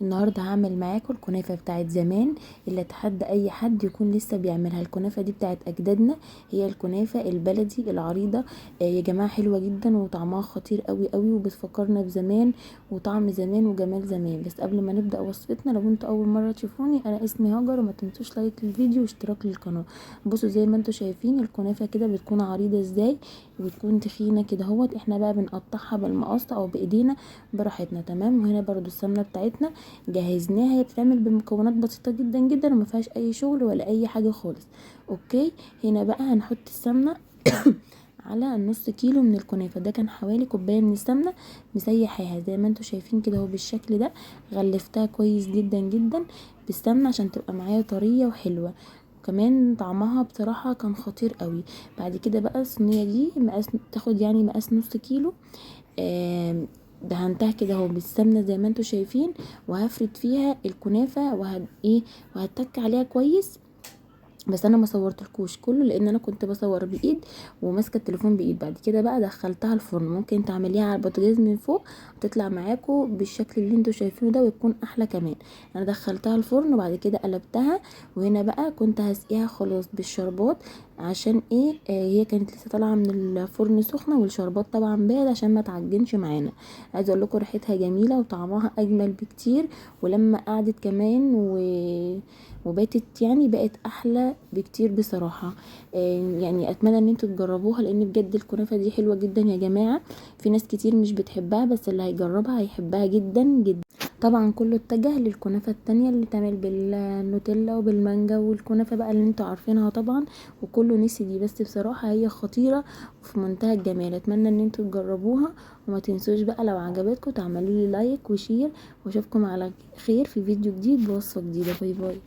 النهارده هعمل معاكم الكنافه بتاعت زمان اللي اتحدى اي حد يكون لسه بيعملها. الكنافه دي بتاعت اجدادنا، هي الكنافه البلدي العريضه. يا جماعه حلوه جدا وطعمها خطير قوي قوي وبتفكرنا بزمان وطعم زمان وجمال زمان. بس قبل ما نبدا وصفتنا، لو انتوا اول مره تشوفوني، انا اسمي هاجر، وما تنسوش لايك للفيديو واشتراك للقناه. بصوا زي ما انتوا شايفين الكنافه كده بتكون عريضه ازاي وبتكون تخينه كده اهوت. احنا بقى بنقطعها بالمقص او بايدينا براحتنا، تمام. وهنا برضو السمنه بتاعتنا جهزناها، هي بتتعمل بمكونات بسيطه جدا جدا وما فيهاش اي شغل ولا اي حاجه خالص. اوكي، هنا بقى هنحط السمنه على النص كيلو من الكنافه. ده كان حوالي كوبايه من السمنه مسيحاها زي ما انتوا شايفين كده اهو بالشكل ده. غلفتها كويس جدا جدا بالسمنه عشان تبقى معايا طريه وحلوه، وكمان طعمها بصراحه كان خطير قوي. بعد كده بقى الصينيه دي مقاس، تاخد يعني مقاس نص كيلو. دهنتها كده اهو بالسمنه زي ما انتوا شايفين، وهفرد فيها الكنافه وهتك عليها كويس. بس انا ما صورتلكوش كله لان انا كنت بصور بايد وماسكه التليفون بايد. بعد كده بقى دخلتها الفرن، ممكن تعمليها على البوتاجاز من فوق تطلع معاكو بالشكل اللي انتوا شايفينه ده ويكون احلى كمان. انا دخلتها الفرن وبعد كده قلبتها، وهنا بقى كنت هسقيها خلاص بالشربات. عشان ايه؟ هي كانت لسه طالعه من الفرن سخنه، والشربات طبعا بارد عشان ما تعجنش معانا. عايزه اقول لكم ريحتها جميله وطعمها اجمل بكتير، ولما قعدت كمان وباتت يعني بقت احلى بكتير بصراحه. يعني اتمنى ان انتوا تجربوها لان بجد الكنافه دي حلوه جدا يا جماعه. في ناس كتير مش بتحبها، بس اللي هيجربها هيحبها جدا جدا. طبعا كله اتجه للكنافه التانية اللي تعمل بالنوتيلا وبالمانجا، والكنافه بقى اللي انتوا عارفينها طبعا، وكله نسي دي. بس بصراحه هي خطيره وفي منتهى الجمال. اتمنى ان انتوا تجربوها، وما تنسوش بقى لو عجبتكم تعملوا لي لايك وشير، واشوفكم على خير في فيديو جديد بوصفه جديده. باي باي.